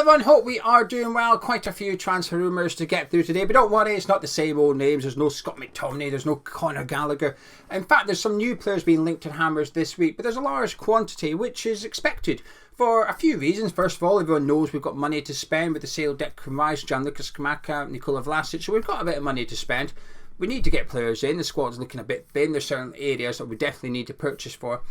everyone, hope we are doing well. Quite a few transfer rumours to get through today, but don't worry, it's not the same old names. There's no Scott McTominay, there's no Conor Gallagher. In fact, there's some new players being linked to Hammers this week, but there's a large quantity, which is expected for a few reasons. First of all, everyone knows we've got money to spend with the sale of Declan Rice, Gianluca Scamacca, Nikola Vlasic, so we've got a bit of money to spend. We need to get players in. The squad's looking a bit thin. There's certain areas that we definitely need to purchase for.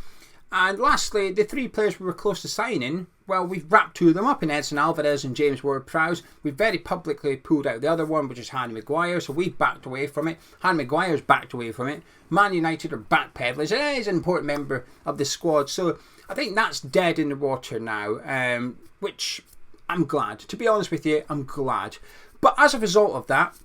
And lastly, the three players we were close to signing, well, we've wrapped two of them up in Edson Alvarez and James Ward-Prowse. We've very publicly pulled out the other one, which is Harry Maguire, so we've backed away from it. Harry Maguire's backed away from it. Man United are backpedaling. And he's an important member of the squad. So I think that's dead in the water now, which I'm glad. To be honest with you, I'm glad. But as a result of that,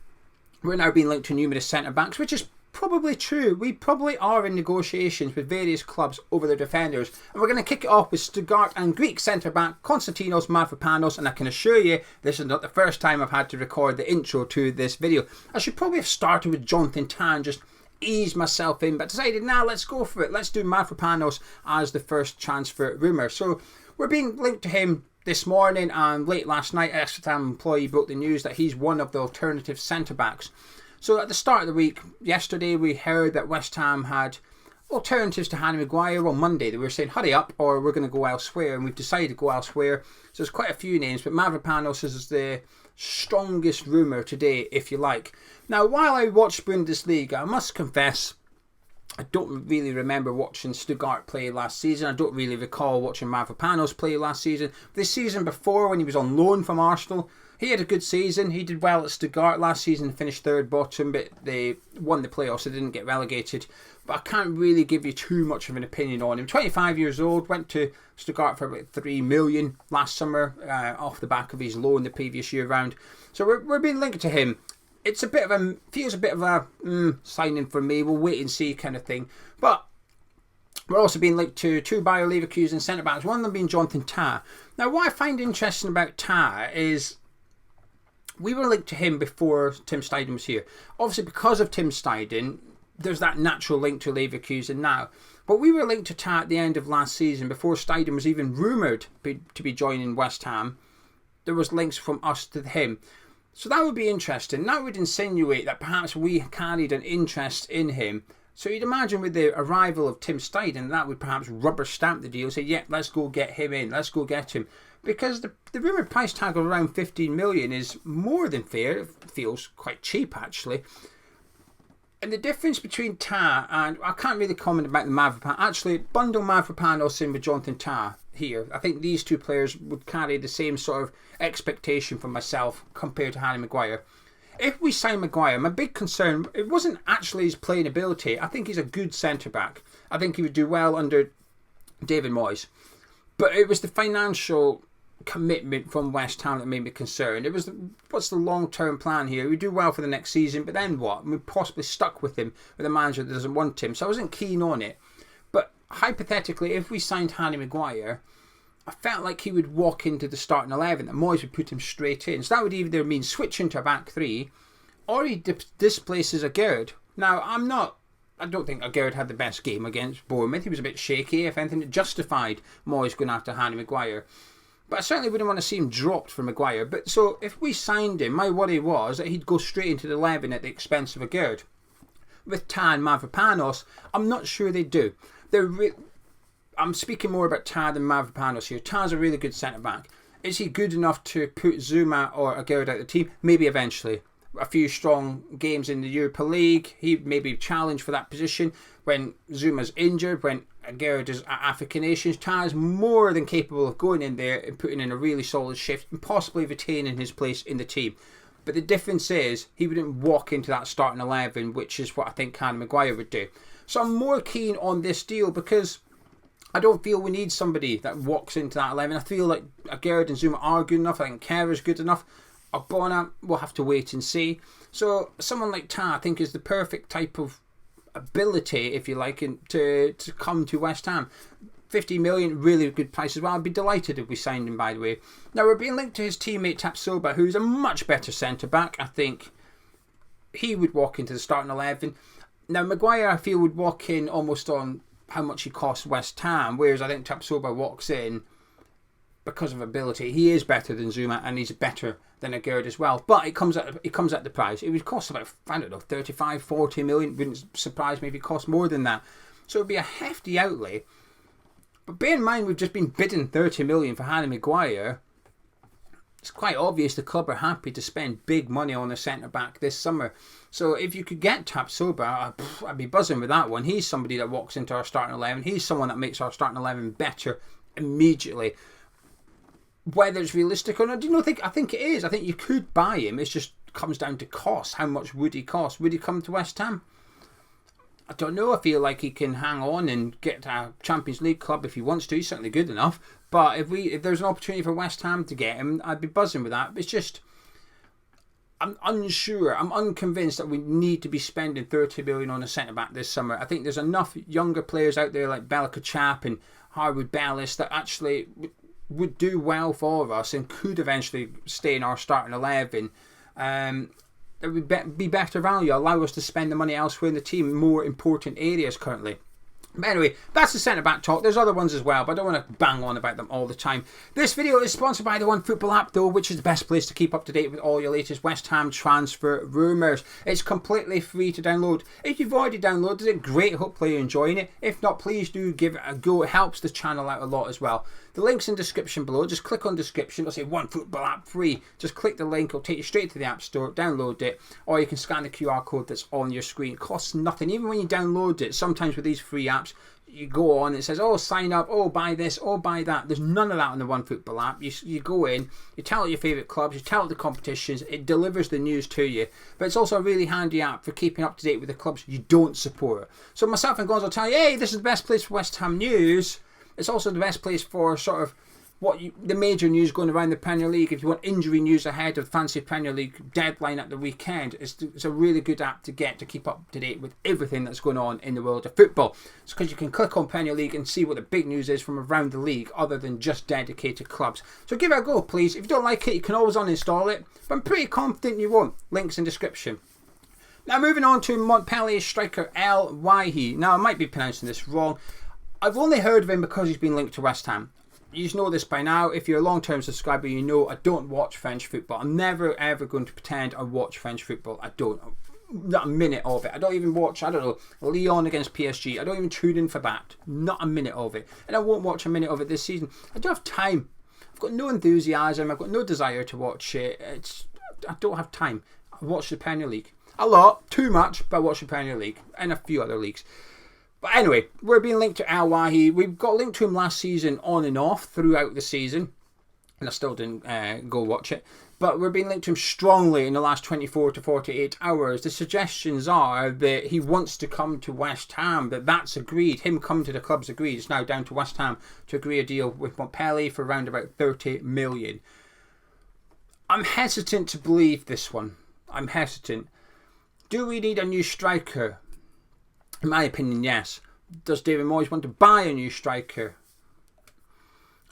we're now being linked to numerous centre-backs, which is probably true. We probably are in negotiations with various clubs over their defenders, and we're going to kick it off with Stuttgart and Greek centre-back Konstantinos Mavropanos, and I can assure you this is not the first time I've had to record the intro to this video. I should probably have started with Jonathan Tah and just ease myself in, but decided, nah, let's go for it. Let's do Mavropanos as the first transfer rumour. So we're being linked to him this morning, and late last night, an Extra Time employee broke the news that he's one of the alternative centre-backs. So at the start of the week, yesterday, we heard that West Ham had alternatives to Harry Maguire. On Monday, they were saying, hurry up, or we're going to go elsewhere, and we've decided to go elsewhere. So there's quite a few names, but Mavropanos is the strongest rumour today, if you like. Now, while I watched Bundesliga, I must confess, I don't really remember watching Stuttgart play last season. I don't really recall watching Mavropanos play last season. This season before, when he was on loan from Arsenal, he had a good season. He did well at Stuttgart last season, finished third bottom, but they won the playoffs, so they didn't get relegated. But I can't really give you too much of an opinion on him. 25 years old, went to Stuttgart for about 3 million last summer off the back of his loan the previous year round. So we're being linked to him. It's a bit of a, feels a bit of a signing for me. We'll wait and see kind of thing. But we're also being linked to two Bayer Leverkusen centre-backs, one of them being Jonathan Tah. Now, what I find interesting about Tah is we were linked to him before Tim Steidten was here. Obviously, because of Tim Steidten, there's that natural link to Leverkusen now. But we were linked to Tah at the end of last season, before Steidten was even rumoured to be joining West Ham. There was links from us to him. So that would be interesting. That would insinuate that perhaps we carried an interest in him. So you'd imagine with the arrival of Tim Steidten, that would perhaps rubber stamp the deal. Say, yeah, let's go get him in. Let's go get him. Because the rumoured price tag of around 15 million is more than fair. It feels quite cheap, actually. And the difference between Tah and, I can't really comment about the Mavropanos. Actually, bundle Mavropanos in with Jonathan Tah here. I think these two players would carry the same sort of expectation from myself compared to Harry Maguire. If we sign Maguire, my big concern, it wasn't actually his playing ability. I think he's a good centre-back. I think he would do well under David Moyes. But it was the financial commitment from West Ham that made me concerned. It was, what's the long-term plan here? We do well for the next season, but then what? We're possibly stuck with him, with a manager that doesn't want him. So I wasn't keen on it. But hypothetically, if we signed Harry Maguire, I felt like he would walk into the starting 11 and Moyes would put him straight in. So that would either mean switching to a back three, or he displaces Aguerd. Now, I don't think Aguerd had the best game against Bournemouth. He was a bit shaky. If anything, it justified Moyes going after Harry Maguire. But I certainly wouldn't want to see him dropped for Maguire. But so if we signed him, my worry was that he'd go straight into the 11 at the expense of Aguerd. With Tah and Mavropanos, I'm not sure they do. I'm speaking more about Tah than Mavropanos here. Tah's a really good centre-back. Is he good enough to put Zuma or Aguerd out of the team? Maybe eventually. A few strong games in the Europa League, he may be challenged for that position. When Zuma's injured, when Aguerd is at African Nations, Tah is more than capable of going in there and putting in a really solid shift and possibly retaining his place in the team. But the difference is, he wouldn't walk into that starting 11, which is what I think Harry Maguire would do. So I'm more keen on this deal because I don't feel we need somebody that walks into that 11. I feel like Aguerd and Zuma are good enough. I think Kerr's good enough. Ogbonna, we'll have to wait and see. So someone like Tah, I think, is the perfect type of ability, if you like, to come to West Ham. 50 million, really good price as well. I'd be delighted if we signed him, by the way. Now, we're being linked to his teammate Tapsoba, who's a much better centre-back. I think he would walk into the starting 11. Now, Maguire, I feel, would walk in almost on how much he costs West Ham, whereas I think Tapsoba walks in because of ability. He is better than Zuma, and he's better than Agard as well. But it comes at the price. It would cost about, I don't know, 35, 40 million. Wouldn't surprise me if it cost more than that. So it would be a hefty outlay. But bear in mind, we've just been bidding 30 million for Harry Maguire. It's quite obvious the club are happy to spend big money on a centre-back this summer. So if you could get Tapsoba, I'd be buzzing with that one. He's somebody that walks into our starting 11. He's someone that makes our starting 11 better immediately. Whether it's realistic or not, I think it is. I think you could buy him. It just comes down to cost. How much would he cost? Would he come to West Ham? I don't know. I feel like he can hang on and get a Champions League club if he wants to. He's certainly good enough. But if there's an opportunity for West Ham to get him, I'd be buzzing with that. It's just, I'm unsure. I'm unconvinced that we need to be spending 30 million on a centre-back this summer. I think there's enough younger players out there like Belka Chap and Harwood Bellis that actually would do well for us and could eventually stay in our starting 11. It would be better value, allow us to spend the money elsewhere in the team, more important areas currently. But anyway, that's the centre-back talk. There's other ones as well, but I don't want to bang on about them all the time. This video is sponsored by the OneFootball app, though, which is the best place to keep up to date with all your latest West Ham transfer rumours. It's completely free to download. If you've already downloaded it, great. Hopefully you're enjoying it. If not, please do give it a go. It helps the channel out a lot as well. The link's in the description below. Just click on description. It'll say OneFootball app free. Just click the link. It'll take you straight to the App Store. Download it. Or you can scan the QR code that's on your screen. It costs nothing. Even when you download it, sometimes with these free apps, you go on, it says, oh, sign up, oh, buy this, oh, buy that. There's none of that on the OneFootball app. You go in, you tell it your favourite clubs, you tell it the competitions, it delivers the news to you. But it's also a really handy app for keeping up to date with the clubs you don't support. So myself and Gonzo will tell you, hey, this is the best place for West Ham news. It's also the best place for sort of the major news going around the Premier League. If you want injury news ahead of the fancy Premier League deadline at the weekend, it's a really good app to get to keep up to date with everything that's going on in the world of football. It's because you can click on Premier League and see what the big news is from around the league other than just dedicated clubs. So give it a go, please. If you don't like it, you can always uninstall it, but I'm pretty confident you won't. Links in description. Now moving on to Montpellier striker Elye Wahi. Now I might be pronouncing this wrong. I've only heard of him because he's been linked to West Ham. You know this by now. If you're a long-term subscriber, you know I don't watch French football. I'm never ever going to pretend I watch French football. I don't. Not a minute of it. I don't even watch, Lyon against PSG. I don't even tune in for that. Not a minute of it. And I won't watch a minute of it this season. I don't have time. I've got no enthusiasm. I've got no desire to watch it. I don't have time. I watch the Premier League. A lot. Too much, but I watch the Premier League. And a few other leagues. But anyway, we're being linked to Elye Wahi. We got linked to him last season on and off throughout the season. And I still didn't go watch it. But we're being linked to him strongly in the last 24 to 48 hours. The suggestions are that he wants to come to West Ham. That's agreed. Him coming to the club's agreed. It's now down to West Ham to agree a deal with Montpellier for around about 30 million. I'm hesitant to believe this one. I'm hesitant. Do we need a new striker? In my opinion, yes. Does David Moyes want to buy a new striker?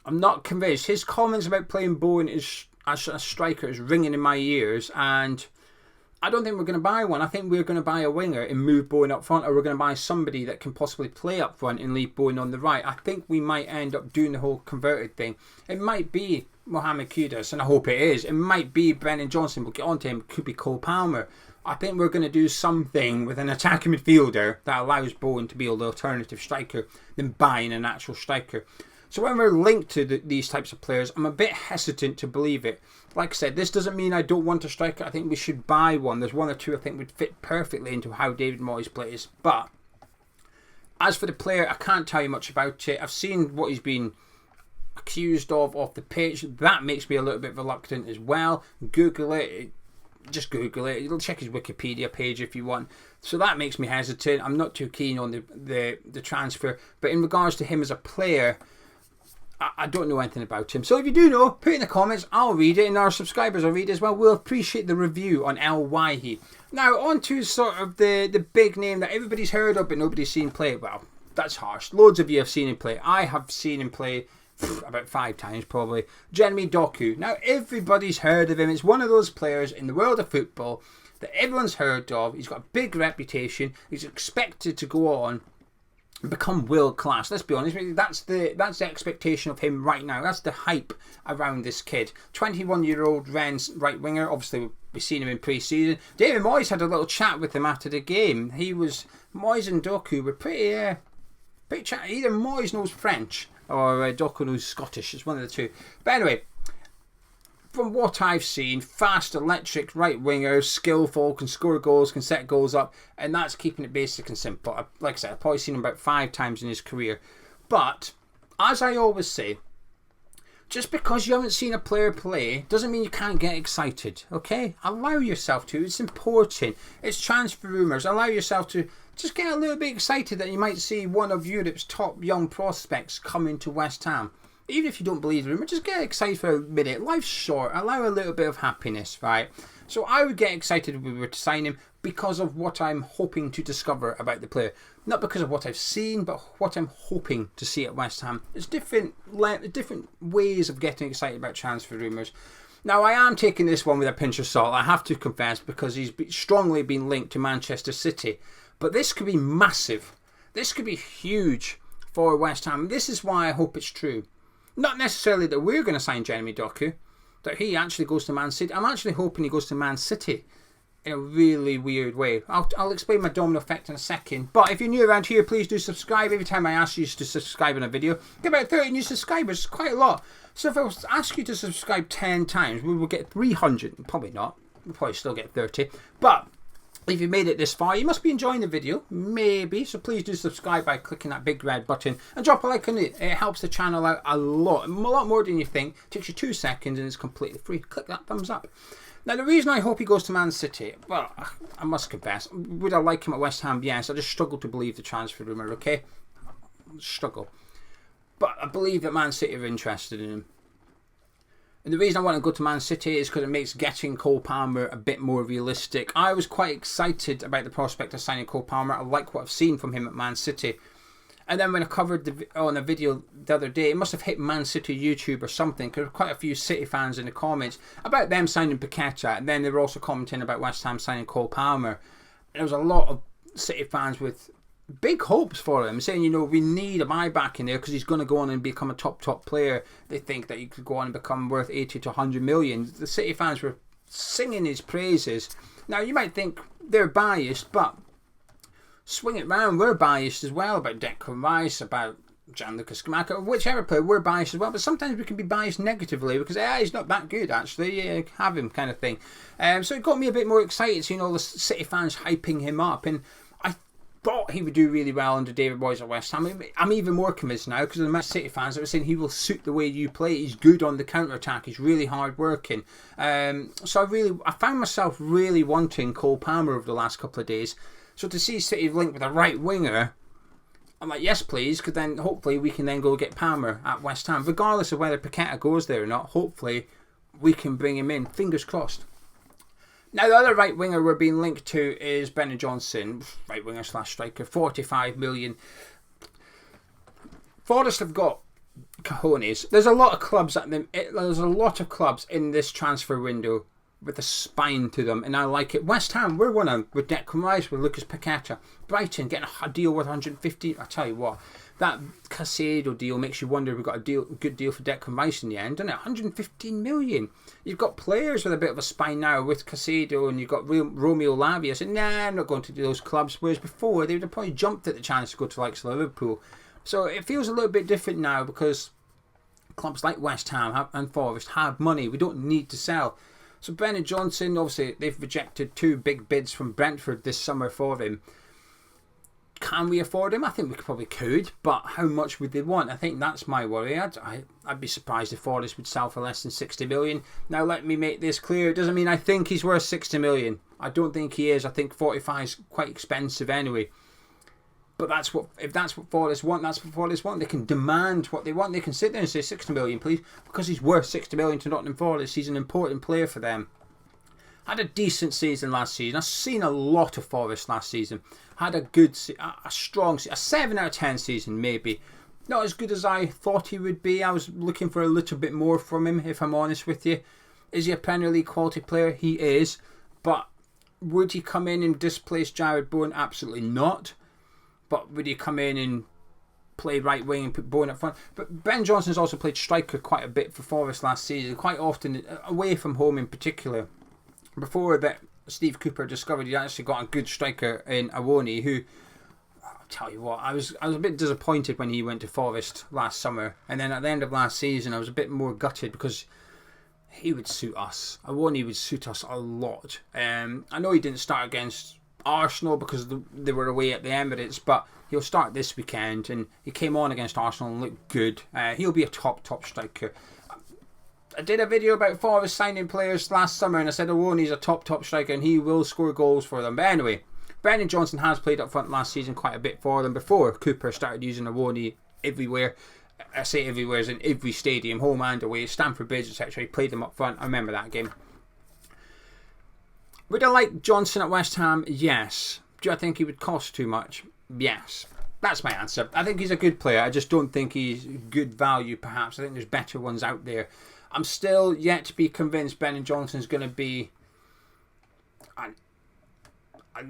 I'm not convinced. His comments about playing Bowen as a striker is ringing in my ears, and I don't think we're going to buy one. I think we're going to buy a winger and move Bowen up front, or we're going to buy somebody that can possibly play up front and leave Bowen on the right. I think we might end up doing the whole converted thing. It might be Mohamed Kudus, and I hope it is. It might be Brennan Johnson. We'll get on to him. It could be Cole Palmer. I think we're going to do something with an attacking midfielder that allows Bowen to be the alternative striker than buying an actual striker. So when we're linked to these types of players, I'm a bit hesitant to believe it. Like I said, this doesn't mean I don't want a striker. I think we should buy one. There's one or two I think would fit perfectly into how David Moyes plays. But as for the player, I can't tell you much about it. I've seen what he's been accused of off the pitch. That makes me a little bit reluctant as well. Google it. Just Google it. You'll check his Wikipedia page if you want. So that makes me hesitant. I'm not too keen on the transfer. But in regards to him as a player, I don't know anything about him. So if you do know, put it in the comments. I'll read it, and our subscribers will read it as well. We'll appreciate the review on Elye Wahi. Now on to sort of the big name that everybody's heard of but nobody's seen play. Well, that's harsh. Loads of you have seen him play. I have seen him play about 5 times probably. Jérémy Doku. Now everybody's heard of him. It's one of those players in the world of football that everyone's heard of. He's got a big reputation. He's expected to go on become world class. Let's be honest, that's the expectation of him right now. That's the hype around this kid. 21-year-old Rennes right winger. Obviously, we've seen him in pre-season. David Moyes had a little chat with him after the game. Moyes and Doku were pretty chatty. Either Moyes knows French or Doku knows Scottish. It's one of the two. But anyway, from what I've seen, fast, electric right winger, skillful, can score goals, can set goals up, and that's keeping it basic and simple. Like I said, I've probably seen him about 5 times in his career. But, as I always say, just because you haven't seen a player play doesn't mean you can't get excited, okay? Allow yourself to. It's important. It's transfer rumours. Allow yourself to just get a little bit excited that you might see one of Europe's top young prospects coming to West Ham. Even if you don't believe the rumour, just get excited for a minute. Life's short. Allow a little bit of happiness, right? So I would get excited if we were to sign him because of what I'm hoping to discover about the player. Not because of what I've seen, but what I'm hoping to see at West Ham. There's different ways of getting excited about transfer rumours. Now, I am taking this one with a pinch of salt, I have to confess, because he's strongly been linked to Manchester City. But this could be massive. This could be huge for West Ham. This is why I hope it's true. Not necessarily that we're going to sign Jérémy Doku, that he actually goes to Man City. I'm actually hoping he goes to Man City in a really weird way. I'll explain my domino effect in a second. But if you're new around here, please do subscribe. Every time I ask you to subscribe on a video, get about 30 new subscribers. It's quite a lot. So if I was to ask you to subscribe 10 times, we will get 300. Probably not. We'll probably still get 30. But if you made it this far, you must be enjoying the video, maybe. So please do subscribe by clicking that big red button and drop a like on it. It helps the channel out a lot more than you think. It takes you 2 seconds and it's completely free. Click that thumbs up. Now, the reason I hope he goes to Man City, well, I must confess, would I like him at West Ham? Yes, I just struggle to believe the transfer rumour, okay? Struggle. But I believe that Man City are interested in him. And the reason I want to go to Man City is because it makes getting Cole Palmer a bit more realistic. I was quite excited about the prospect of signing Cole Palmer. I like what I've seen from him at Man City. And then when I covered on a video the other day, it must have hit Man City YouTube or something, because there were quite a few City fans in the comments about them signing Paqueta. And then they were also commenting about West Ham signing Cole Palmer. And there was a lot of City fans with big hopes for him, saying, we need a buyback in there because he's going to go on and become a top player. They think that he could go on and become worth 80 to 100 million. The City fans were singing his praises. Now, you might think they're biased, but swing it round, we're biased as well about Declan Rice, about Gianluca Scamacca, whichever player, we're biased as well. But sometimes we can be biased negatively because he's not that good, actually. Have him, kind of thing. So it got me a bit more excited, seeing all the City fans hyping him up. And thought he would do really well under David Moyes at West Ham. I'm even more convinced now because of the Man City fans that were saying he will suit the way you play. He's good on the counter-attack. He's really hard working. So I found myself really wanting Cole Palmer over the last couple of days. So to see City linked with a right winger, I'm like, yes please, because then hopefully we can then go get Palmer at West Ham. Regardless of whether Paqueta goes there or not, hopefully we can bring him in. Fingers crossed. Now, the other right winger we're being linked to is Brennan Johnson, right winger / striker, 45 million. Forest have got cojones. There's a lot of clubs in this transfer window with a spine to them, and I like it. West Ham, we're one of them with Declan Rice, with Lucas Paqueta. Brighton getting a deal worth 150. I tell you what, that Caicedo deal makes you wonder if we got a good deal for Declan Rice in the end, doesn't it? 115 million. You've got players with a bit of a spine now with Caicedo, and you've got Romeo Lavia. So, I'm not going to those clubs. Whereas before, they would have probably jumped at the chance to go to like Liverpool. So it feels a little bit different now because clubs like West Ham and Forest have money. We don't need to sell. So Brennan Johnson, obviously, they've rejected 2 big bids from Brentford this summer for him. Can we afford him? I think we probably could, but how much would they want? I think that's my worry. I'd be surprised if Forest would sell for less than 60 million. Now, let me make this clear. It doesn't mean I think he's worth 60 million. I don't think he is. I think 45 is quite expensive anyway. But if that's what Forest want, that's what Forest want. They can demand what they want. They can sit there and say 60 million, please, because he's worth 60 million to Nottingham Forest. He's an important player for them. Had a decent season last season. I've seen a lot of Forest last season. Had a strong, a 7 out of 10 season maybe. Not as good as I thought he would be. I was looking for a little bit more from him, if I'm honest with you. Is he a Premier League quality player? He is. But would he come in and displace Jared Bowen? Absolutely not. But would he come in and play right wing and put Bowen up front. But Ben Johnson's also played striker quite a bit for Forest last season, quite often away from home in particular. Before that, Steve Cooper discovered he actually got a good striker in Awoni, who, I'll tell you what, I was a bit disappointed when he went to Forest last summer, and then at the end of last season I was a bit more gutted because he would suit us. Awoni would suit us a lot. I know he didn't start against Arsenal because they were away at the Emirates, but he'll start this weekend, and he came on against Arsenal and looked good. He'll be a top striker. I did a video about Forest signing players last summer, and I said Awoni's a top striker and he will score goals for them. But anyway, Brennan Johnson has played up front last season quite a bit for them before Cooper started using Awoni everywhere. I say everywhere as in every stadium, home and away, Stamford Bridge, etc. He played them up front. I remember that game. Would I like Johnson at West Ham? Yes. Do I think he would cost too much? Yes. That's my answer. I think he's a good player. I just don't think he's good value, perhaps. I think there's better ones out there. I'm still yet to be convinced Brennan Johnson's going to be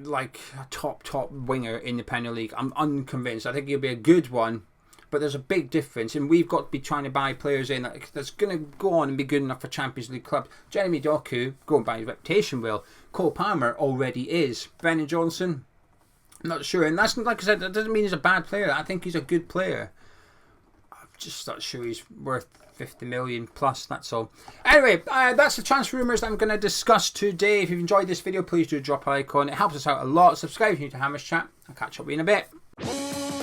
like a top winger in the Premier League. I'm unconvinced. I think he'll be a good one, but there's a big difference, and we've got to be trying to buy players in that's going to go on and be good enough for Champions League clubs. Jérémy Doku, going by his reputation, will. Cole Palmer already is. Brennan Johnson, I'm not sure, and that's, like I said, that doesn't mean he's a bad player. I think he's a good player. I'm just not sure he's worth 50 million plus, that's all. Anyway, that's the transfer rumours that I'm going to discuss today. If you've enjoyed this video, please do drop a like on. It helps us out a lot. Subscribe if you're new to Hammers Chat. I'll catch up with you in a bit.